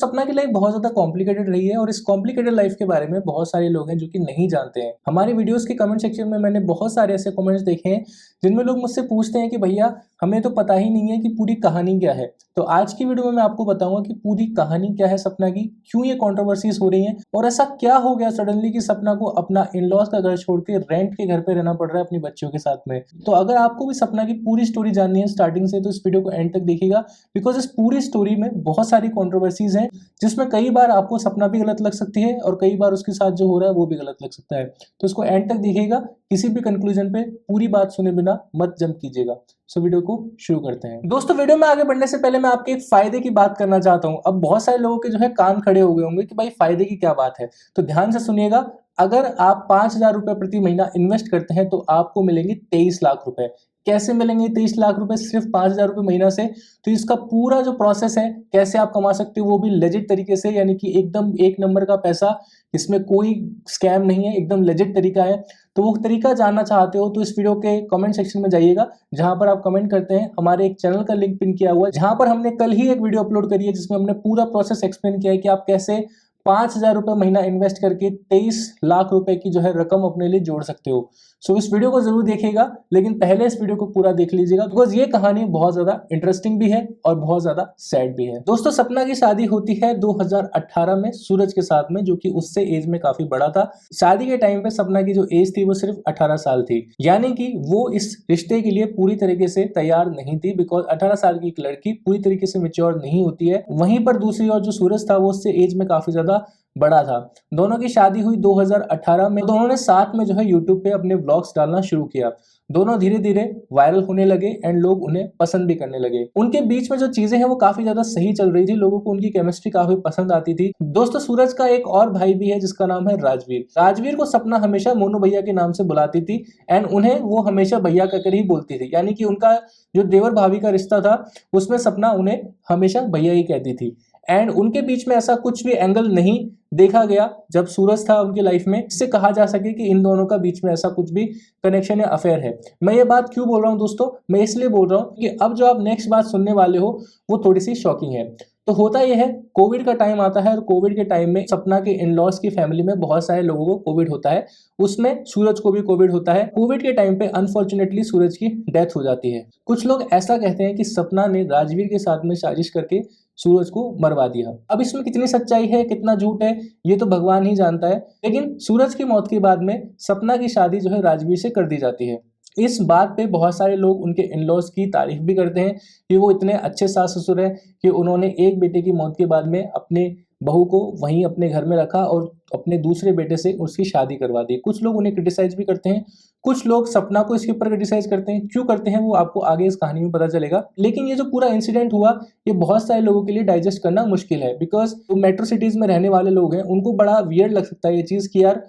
सपना की लाइफ बहुत ज्यादा कॉम्प्लिकेटेड रही है और इस कॉम्प्लिकेटेड लाइफ के बारे में बहुत सारे लोग हैं जो कि नहीं जानते हैं। हमारी वीडियोस के कमेंट सेक्शन में मैंने बहुत सारे ऐसे कमेंट्स देखे हैं जिनमें लोग मुझसे पूछते हैं कि भैया हमें तो पता ही नहीं है कि पूरी कहानी क्या है। तो आज की वीडियो में मैं आपको बताऊंगा कि पूरी कहानी क्या है सपना की, क्यों ये कंट्रोवर्सीज हो रही हैं और ऐसा क्या हो गया सडनली कि सपना को अपना इन लॉज का घर छोड़ के रेंट के घर पे रहना पड़ रहा है अपनी बच्चियों के साथ में। तो अगर आपको भी सपना की पूरी स्टोरी जाननी है स्टार्टिंग से तो इस वीडियो को एंड तक देखिएगा, बिकॉज इस पूरी स्टोरी में बहुत सारी कंट्रोवर्सीज हैं जिसमें कई बार आपको सपना भी गलत लग सकती है और कई बार उसके साथ जो हो रहा है वो भी गलत लग सकता है। तो इसको एंड तक देखिएगा, किसी भी कंक्लूजन पे पूरी बात सुने बिना मत जंप कीजिएगा। सो वीडियो को शुरू करते हैं। दोस्तों वीडियो में आगे बढ़ने से पहले मैं आपके एक फायदे की बात करना चाहता हूं। अब बहुत सारे लोगों के जो है कान खड़े हो गए होंगे कि भाई फायदे की क्या बात है, तो ध्यान से सुनिएगा। अगर आप 5,000 रुपए प्रति महीना इन्वेस्ट करते हैं तो आपको मिलेंगे 23 लाख रुपए। कैसे मिलेंगे 23 लाख रुपए सिर्फ 5,000 रुपए महीना से? तो इसका पूरा जो प्रोसेस है कैसे आप कमा सकते हो वो भी लेजिट तरीके से, यानी कि एकदम एक नंबर का पैसा, इसमें कोई स्कैम नहीं है, एकदम लेजिट तरीका है। तो वो तरीका जानना चाहते हो तो इस वीडियो के कमेंट सेक्शन में जाइएगा, जहां पर आप कमेंट करते हैं हमारे एक चैनल का लिंक पिन किया हुआ है, जहां पर हमने कल ही एक वीडियो अपलोड करी है जिसमें हमने पूरा प्रोसेस एक्सप्लेन किया है कि आप कैसे 5,000 रुपए महीना इन्वेस्ट करके 23 लाख रुपए की जो है रकम अपने लिए जोड़ सकते हो। सो इस वीडियो को जरूर देखिएगा, लेकिन पहले इस वीडियो को पूरा देख लीजिएगा बिकॉज ये कहानी बहुत ज्यादा इंटरेस्टिंग भी है और बहुत ज्यादा सैड भी है। दोस्तों सपना की शादी होती है 2018 में सूरज के साथ में, जो कि उससे एज में काफी बड़ा था। शादी के टाइम पे सपना की जो एज थी वो सिर्फ 18 साल थी, यानी कि वो इस रिश्ते के लिए पूरी तरीके से तैयार नहीं थी, बिकॉज 18 साल की एक लड़की पूरी तरीके से मेच्योर नहीं होती है। वहीं पर दूसरी ओर जो सूरज था वो उससे एज में काफी ज्यादा बड़ा था। दोनों की शादी हुई 2018 में। दोनों ने साथ में जो है यूट्यूब पे अपने व्लॉग्स डालना शुरू किया। दोनों धीरे धीरे वायरल होने लगे एंड लोग उन्हें पसंद भी करने लगे। उनके बीच में जो चीजें हैं वो काफी ज्यादा सही चल रही थी, लोगों को उनकी केमिस्ट्री काफी पसंद आती थी। दोस्तों सूरज का एक और भाई भी है जिसका नाम है राजवीर। राजवीर को सपना हमेशा मोनू भैया के नाम से बुलाती थी एंड उन्हें वो हमेशा भैया कहकर ही बोलती थी, यानी कि उनका जो देवर भाभी का रिश्ता था उसमें सपना उन्हें हमेशा भैया ही कहती थी। एंड उनके बीच में ऐसा कुछ भी एंगल नहीं देखा गया जब सूरज था उनकी लाइफ में, इससे कहा जा सके कि इन दोनों का बीच में ऐसा कुछ भी कनेक्शन या अफेयर है। मैं ये बात क्यों बोल रहा हूँ दोस्तों? मैं इसलिए बोल रहा हूँ कि अब जो आप नेक्स्ट बात सुनने वाले हो वो थोड़ी सी शॉकिंग है। तो होता यह है, कोविड का टाइम आता है और कोविड के टाइम में सपना के इन लॉज की फैमिली में बहुत सारे लोगों को कोविड होता है, उसमें सूरज को भी कोविड होता है। कोविड के टाइम पे अनफॉर्चुनेटली सूरज की डेथ हो जाती है। कुछ लोग ऐसा कहते हैं कि सपना ने राजवीर के साथ में साजिश करके सूरज को मरवा दिया। अब इसमें कितनी सच्चाई है कितना झूठ है ये तो भगवान ही जानता है, लेकिन सूरज की मौत के बाद में सपना की शादी जो है राजवीर से कर दी जाती है। इस बात पे बहुत सारे लोग उनके इन-लॉज की तारीफ भी करते हैं कि वो इतने अच्छे सास ससुर हैं कि उन्होंने एक बेटे की मौत के बाद में अपने बहू को वहीं अपने घर में रखा और अपने दूसरे बेटे से उसकी शादी करवा दी। कुछ लोग उन्हें क्रिटिसाइज भी करते हैं, कुछ लोग सपना को इसके ऊपर क्रिटिसाइज करते हैं। क्यों करते हैं वो आपको आगे इस कहानी में पता चलेगा। लेकिन ये जो पूरा इंसिडेंट हुआ ये बहुत सारे लोगों के लिए डाइजेस्ट करना मुश्किल है, बिकॉज जो मेट्रो सिटीज में रहने वाले लोग हैं उनको बड़ा वियर्ड लग सकता है ये चीज कि यार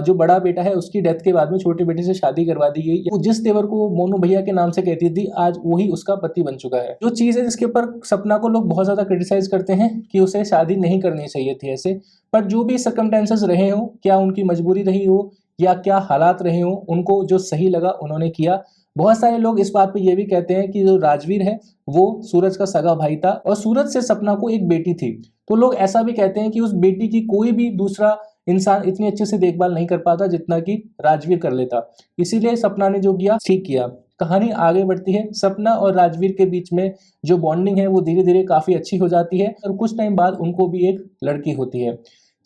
जो बड़ा बेटा है उसकी डेथ के बाद में छोटे बेटे से शादी करवा दी गई। वो जिस देवर को मोनू भैया के नाम से कहती थी आज वही उसका पति बन चुका है। जो चीज है जिसके ऊपर सपना को लोग बहुत ज्यादा क्रिटिसाइज करते हैं कि उसे शादी नहीं करनी चाहिए थी ऐसे, पर जो भी सर्कमस्टेंसेस रहे हो, क्या उनकी मजबूरी रही हो या क्या हालात रहे हो, उनको जो सही लगा उन्होंने किया। बहुत सारे लोग इस बात पे ये भी कहते हैं कि जो राजवीर है वो सूरज का सगा भाई था और सूरज से सपना को एक बेटी थी। तो लोग ऐसा भी कहते हैं कि उस बेटी की कोई भी दूसरा इंसान इतनी अच्छे से देखभाल नहीं कर पाता जितना कि राजवीर कर लेता, इसीलिए सपना ने जो किया ठीक किया। कहानी आगे बढ़ती है, सपना और राजवीर के बीच में जो बॉन्डिंग है वो धीरे धीरे काफी अच्छी हो जाती है और कुछ टाइम बाद उनको भी एक लड़की होती है।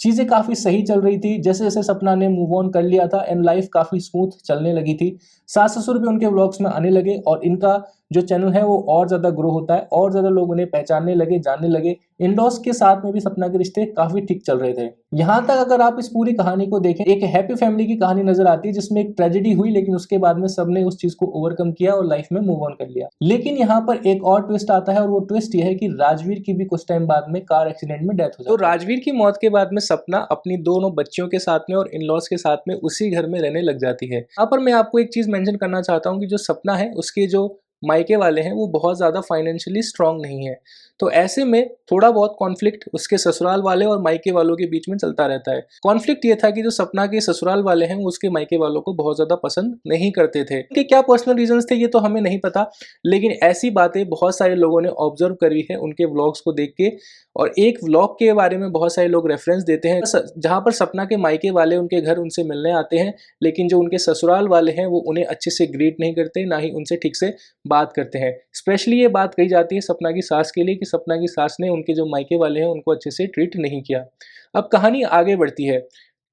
चीजें काफी सही चल रही थी, जैसे जैसे सपना ने मूव ऑन कर लिया था एंड लाइफ काफी स्मूथ चलने लगी थी। सास ससुर भी उनके व्लॉग्स में आने लगे और इनका जो चैनल है वो और ज्यादा ग्रो होता है, और ज्यादा लोग उन्हें पहचानने लगे, जानने लगे। इन-लॉज के साथ में भी सपना के रिश्ते काफी ठीक चल रहे थे। यहाँ तक अगर आप इस पूरी कहानी को देखें, एक हैप्पी फैमिली की कहानी नजर आती है जिसमें एक ट्रेजेडी हुई, लेकिन उसके बाद में सबने उस चीज को ओवरकम किया और लाइफ में मूव ऑन कर लिया। लेकिन यहाँ पर एक और ट्विस्ट आता है और वो ट्विस्ट ये है कि राजवीर की भी कुछ टाइम बाद में कार एक्सीडेंट में डेथ हो जाती है। तो राजवीर की मौत के बाद में सपना अपनी दोनों बच्चियों के साथ में और इन-लॉज के साथ में उसी घर में रहने लग जाती है। यहाँ पर मैं आपको एक चीज मेंशन करना चाहता हूँ कि जो सपना है उसके जो मायके वाले हैं वो बहुत ज़्यादा फाइनेंशियली स्ट्रांग नहीं है। तो ऐसे में थोड़ा बहुत कॉन्फ्लिक्ट उसके ससुराल वाले और मायके वालों के बीच में चलता रहता है। कॉन्फ्लिक्ट ये था कि जो सपना के ससुराल वाले हैं वो उसके मायके वालों को बहुत ज़्यादा पसंद नहीं करते थे। उनके क्या पर्सनल रीजंस थे ये तो हमें नहीं पता, लेकिन ऐसी बातें बहुत सारे लोगों ने ऑब्जर्व करी है उनके व्लॉग्स को देख के। और एक व्लॉग के बारे में बहुत सारे लोग रेफरेंस देते हैं जहाँ पर सपना के मायके वाले उनके घर उनसे मिलने आते हैं, लेकिन जो उनके ससुराल वाले हैं वो उन्हें अच्छे से ग्रीट नहीं करते, ना ही उनसे ठीक से बात करते हैं। स्पेशली ये बात कही जाती है सपना की सास के लिए कि सपना की सास ने उनके जो मायके वाले हैं उनको अच्छे से ट्रीट नहीं किया। अब कहानी आगे बढ़ती है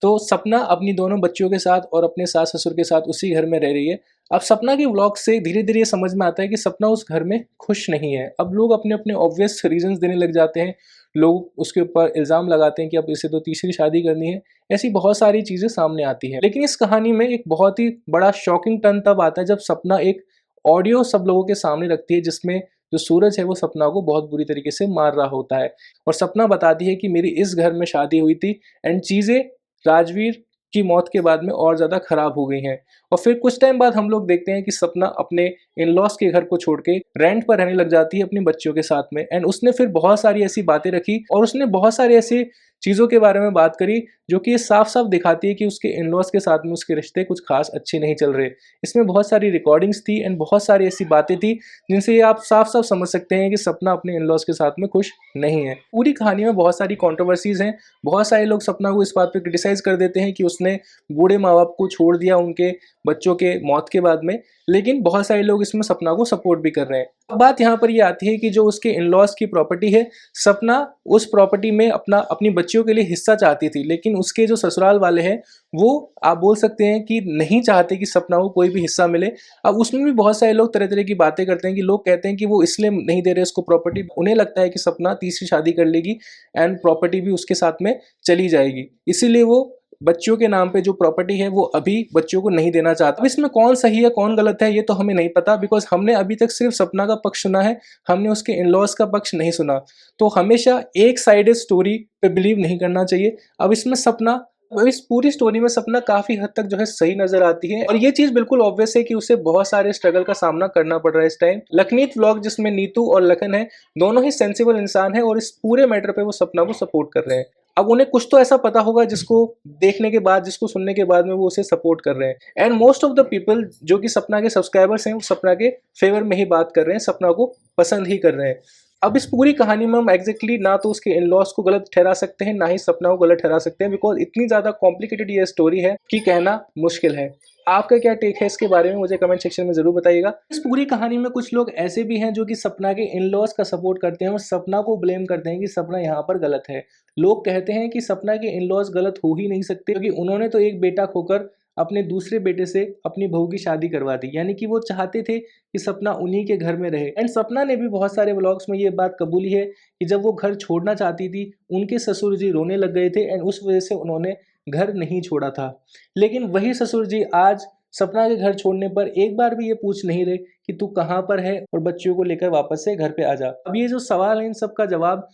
तो सपना अपनी दोनों बच्चियों के साथ और अपने सास ससुर के साथ उसी घर में रह रही है। अब सपना के व्लॉग से धीरे धीरे ये समझ में आता है कि सपना उस घर में खुश नहीं है। अब लोग अपने अपने ऑब्वियस रीजंस देने लग जाते हैं, लोग उसके ऊपर इल्ज़ाम लगाते हैं कि अब इसे तो तीसरी शादी करनी है। ऐसी बहुत सारी चीज़ें सामने आती हैं, लेकिन इस कहानी में एक बहुत ही बड़ा शॉकिंग टर्न तब आता है जब सपना एक ऑडियो सब लोगों के सामने रखती है जिसमें जो सूरज है वो सपना को बहुत बुरी तरीके से मार रहा होता है। और सपना बताती है कि मेरी इस घर में शादी हुई थी एंड चीज़ें राजवीर की मौत के बाद में और ज़्यादा खराब हो गई हैं। और फिर कुछ टाइम बाद हम लोग देखते हैं कि सपना अपने इन-लॉज़ के घर को छोड़ के रेंट पर रहने लग जाती है अपनी बच्चियों के साथ में। एंड उसने फिर बहुत सारी ऐसी बातें रखी और उसने बहुत सारी ऐसी चीज़ों के बारे में बात करी जो कि ये साफ-साफ दिखाती है कि उसके इन-लॉज़ के साथ में उसके रिश्ते कुछ ख़ास अच्छे नहीं चल रहे। इसमें बहुत सारी रिकॉर्डिंग्स थी एंड बहुत सारी ऐसी बातें थी जिनसे ये आप साफ-साफ समझ सकते हैं कि सपना अपने इन-लॉज़ के साथ में खुश नहीं है। पूरी कहानी में बहुत सारी कंट्रोवर्सीज़ हैं। बहुत सारे लोग सपना को इस बात पे क्रिटिसाइज़ कर देते हैं कि उसने बूढ़े माँ-बाप को छोड़ दिया उनके बच्चों के मौत के बाद में, लेकिन बहुत सारे लोग इसमें सपना को सपोर्ट भी कर रहे हैं। अब बात यहाँ पर ये आती है कि जो उसके इन-लॉज़ की प्रॉपर्टी है, सपना उस प्रॉपर्टी में अपनी बच्चियों के लिए हिस्सा चाहती थी, लेकिन उसके जो ससुराल वाले हैं, वो आप बोल सकते हैं कि नहीं चाहते कि सपना को कोई भी हिस्सा मिले। अब उसमें भी बहुत सारे लोग तरह-तरह की बातें करते हैं कि लोग कहते हैं कि वो इसलिए नहीं दे रहे उसको प्रॉपर्टी, उन्हें लगता है कि सपना तीसरी शादी कर लेगी एंड प्रॉपर्टी भी उसके साथ में चली जाएगी। इसीलिए वो बच्चियों के नाम पे जो प्रॉपर्टी है वो अभी बच्चियों को नहीं देना चाहता। अब इसमें कौन सही है कौन गलत है ये तो हमें नहीं पता, बिकॉज़ हमने अभी तक सिर्फ सपना का पक्ष सुना है, हमने उसके इन-लॉज़ का पक्ष नहीं सुना। तो हमेशा एक साइडेड स्टोरी पे बिलीव नहीं करना चाहिए। अब इसमें सपना इस पूरी स्टोरी में सपना काफ़ी हद तक जो है सही नज़र आती है और ये चीज़ बिल्कुल ऑब्वियस है कि उसे बहुत सारे स्ट्रगल का सामना करना पड़ रहा है इस टाइम। लखनीत व्लॉग जिसमें नीतू और लखन है, दोनों ही सेंसिबल इंसान हैं और इस पूरे मैटर पे वो सपना को सपोर्ट कर रहे हैं। अब उन्हें कुछ तो ऐसा पता होगा जिसको देखने के बाद, जिसको सुनने के बाद में वो उसे सपोर्ट कर रहे हैं। And most of the people जो कि सपना के सब्सक्राइबर्स हैं वो सपना के फेवर में ही बात कर रहे हैं, सपना को पसंद ही कर रहे हैं। अब इस पूरी कहानी में हम एग्जैक्टली ना तो उसके इन-लॉज़ को गलत ठहरा सकते हैं, ना ही सपना को गलत ठहरा सकते हैं, बिकॉज़ इतनी ज़्यादा कॉम्प्लिकेटेड ये स्टोरी है कि कहना मुश्किल है। आपका क्या टेक है इसके बारे में मुझे कमेंट सेक्शन में ज़रूर बताइएगा। इस पूरी कहानी में कुछ लोग ऐसे भी हैं जो कि सपना के इन-लॉज़ का सपोर्ट करते हैं और सपना को ब्लेम करते हैं कि सपना यहाँ पर गलत है। लोग कहते हैं कि सपना के इन-लॉज़ गलत हो ही नहीं सकते क्योंकि उन्होंने तो एक बेटा खोकर अपने दूसरे बेटे से अपनी बहू की शादी करवा दी। यानी कि वो चाहते थे कि सपना उन्हीं के घर में रहे। एंड सपना ने भी बहुत सारे व्लॉग्स में ये बात कबूली है कि जब वो घर छोड़ना चाहती थी, उनके ससुर जी रोने लग गए थे एंड उस वजह से उन्होंने घर नहीं छोड़ा था। लेकिन वही ससुर जी आज सपना के घर छोड़ने पर एक बार भी ये पूछ नहीं रहे कि तू कहाँ पर है और बच्चियों को लेकर वापस से घर पे आ जा। अब ये जो सवाल है इन सब का जवाब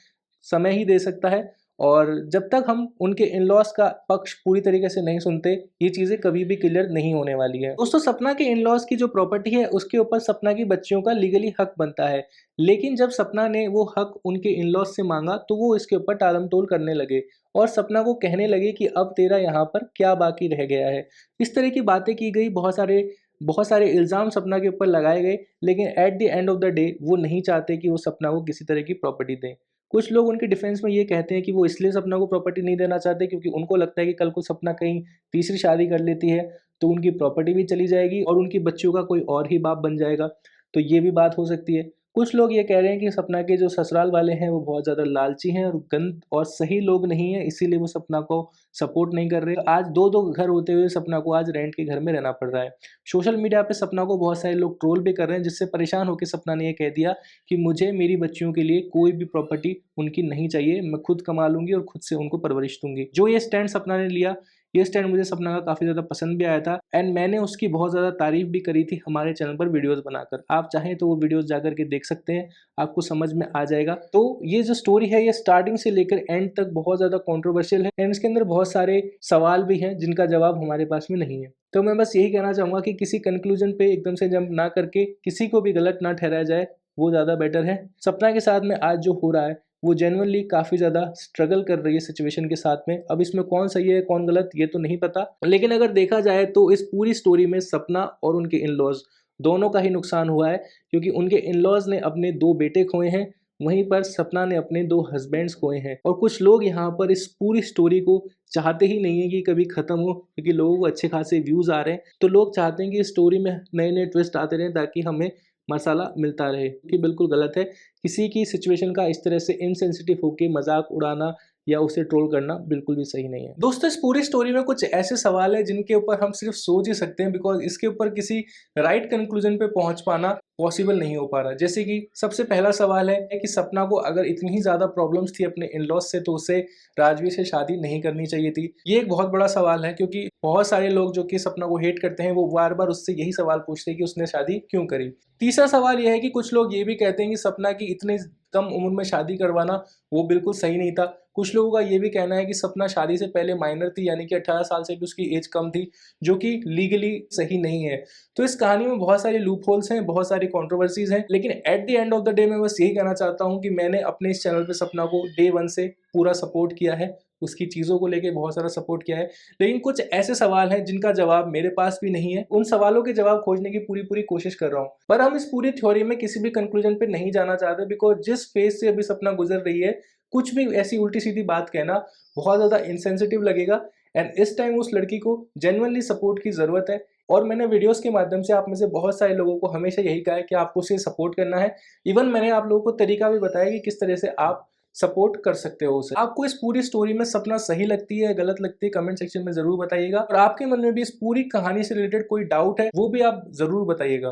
समय ही दे सकता है और जब तक हम उनके इन-लॉज़ का पक्ष पूरी तरीके से नहीं सुनते, ये चीज़ें कभी भी क्लियर नहीं होने वाली है। दोस्तों, सपना के इन-लॉज़ की जो प्रॉपर्टी है, उसके ऊपर सपना की बच्चियों का लीगली हक बनता है। लेकिन जब सपना ने वो हक उनके इन-लॉज़ से माँगा, तो वो इसके ऊपर टालम-टोल करने लगे और सपना को कहने लगे कि अब तेरा यहाँ पर क्या बाकी रह गया है। इस तरह की बातें की गई, बहुत सारे इल्ज़ाम सपना के ऊपर लगाए गए, लेकिन at the end of the day वो नहीं चाहते कि वो सपना को किसी तरह की प्रॉपर्टी दें। कुछ लोग उनके डिफेंस में ये कहते हैं कि वो इसलिए सपना को प्रॉपर्टी नहीं देना चाहते क्योंकि उनको लगता है कि कल को सपना कहीं तीसरी शादी कर लेती है तो उनकी प्रॉपर्टी भी चली जाएगी और उनकी बच्चियों का कोई और ही बाप बन जाएगा। तो ये भी बात हो सकती है। कुछ लोग ये कह रहे हैं कि सपना के जो ससुराल वाले हैं वो बहुत ज़्यादा लालची हैं और गंद और सही लोग नहीं हैं, इसीलिए वो सपना को सपोर्ट नहीं कर रहे। आज 2-2 घर होते हुए सपना को आज रेंट के घर में रहना पड़ रहा है। सोशल मीडिया पे सपना को बहुत सारे लोग ट्रोल भी कर रहे हैं, जिससे परेशान होकर सपना ने ये कह दिया कि मुझे मेरी बच्चियों के लिए कोई भी प्रॉपर्टी उनकी नहीं चाहिए, मैं खुद कमा लूँगी और खुद से उनको परवरिश दूँगी। जो ये स्टैंड सपना ने लिया, ये स्टैंड मुझे सपना का काफ़ी ज़्यादा पसंद भी आया था एंड मैंने उसकी बहुत ज़्यादा तारीफ़ भी करी थी हमारे चैनल पर वीडियोज़ बनाकर। आप चाहें तो वो वीडियोज़ जाकर के देख सकते हैं, आपको समझ में आ जाएगा। तो ये जो स्टोरी है ये स्टार्टिंग से लेकर एंड तक बहुत ज़्यादा कंट्रोवर्शियल है एंड इसके अंदर बहुत सारे सवाल भी हैं जिनका जवाब हमारे पास में नहीं है। तो मैं बस यही कहना चाहूँगा कि किसी कंक्लूजन पे एकदम से जंप ना करके किसी को भी गलत ना ठहराया जाए, वो ज़्यादा बेटर है। सपना के साथ में आज जो हो रहा है वो जेन्युइनली काफ़ी ज़्यादा स्ट्रगल कर रही है सिचुएशन के साथ में। अब इसमें कौन सही है कौन गलत ये तो नहीं पता, लेकिन अगर देखा जाए तो इस पूरी स्टोरी में सपना और उनके इन-लॉज़ दोनों का ही नुकसान हुआ है, क्योंकि उनके इन-लॉज़ ने अपने 2 बेटे खोए हैं, वहीं पर सपना ने अपने 2 हस्बैंड्स खोए हैं। और कुछ लोग यहाँ पर इस पूरी स्टोरी को चाहते ही नहीं है कि कभी ख़त्म हो, क्योंकि लोगों को अच्छे खासे व्यूज़ आ रहे हैं। तो लोग चाहते हैं कि इस स्टोरी में नए-नए ट्विस्ट आते रहें ताकि हमें मसाला मिलता रहे, कि बिल्कुल गलत है। किसी की सिचुएशन का इस तरह से इनसेंसिटिव होके मज़ाक उड़ाना या उसे ट्रोल करना बिल्कुल भी सही नहीं है। दोस्तों, इस पूरी स्टोरी में कुछ ऐसे सवाल हैं जिनके ऊपर हम सिर्फ सोच ही सकते हैं, बिकॉज़ इसके ऊपर किसी राइट कंक्लूजन पे पहुँच पाना पॉसिबल नहीं हो पा रहा। जैसे कि सबसे पहला सवाल है कि सपना को अगर इतनी ही ज़्यादा प्रॉब्लम्स थी अपने इन-लॉज़ से, तो उसे राजवीर से शादी नहीं करनी चाहिए थी। ये एक बहुत बड़ा सवाल है, क्योंकि बहुत सारे लोग जो कि सपना को हेट करते हैं वो बार-बार उससे यही सवाल पूछते हैं कि उसने शादी क्यों करी। तीसरा सवाल ये है कि कुछ लोग ये भी कहते हैं कि सपना की इतनी कम उम्र में शादी करवाना वो बिल्कुल सही नहीं था। कुछ लोगों का ये भी कहना है कि सपना शादी से पहले माइनर थी, यानी कि 18 साल से भी उसकी एज कम थी, जो कि लीगली सही नहीं है। तो इस कहानी में बहुत सारे लूप होल्स हैं, बहुत सारी कंट्रोवर्सीज़ हैं, लेकिन at the end of the day मैं बस यही कहना चाहता हूँ कि मैंने अपने इस चैनल पे सपना को डे 1 से पूरा सपोर्ट किया है, उसकी चीज़ों को लेके बहुत सारा सपोर्ट किया है। लेकिन कुछ ऐसे सवाल हैं जिनका जवाब मेरे पास भी नहीं है, उन सवालों के जवाब खोजने की पूरी-पूरी कोशिश कर रहा हूँ। पर हम इस पूरी थ्योरी में किसी भी कंक्लूजन पे नहीं जाना चाहते, बिकॉज़ जिस फेज़ से अभी सपना गुज़र रही है, कुछ भी ऐसी उल्टी-सीधी बात कहना बहुत ज़्यादा इनसेंसिटिव लगेगा। एंड इस टाइम उस लड़की को जेन्युइनली सपोर्ट की ज़रूरत है। और मैंने वीडियोज़ के माध्यम से आप में से बहुत सारे लोगों को हमेशा यही कहा है कि आपको उसे सपोर्ट करना है। इवन मैंने आप लोगों को तरीका भी बताया कि किस तरह से आप सपोर्ट कर सकते हो उसे। आपको इस पूरी स्टोरी में सपना सही लगती है, गलत लगती है, कमेंट सेक्शन में ज़रूर बताइएगा। और आपके मन में भी इस पूरी कहानी से रिलेटेड कोई डाउट है, वो भी आप ज़रूर बताइएगा।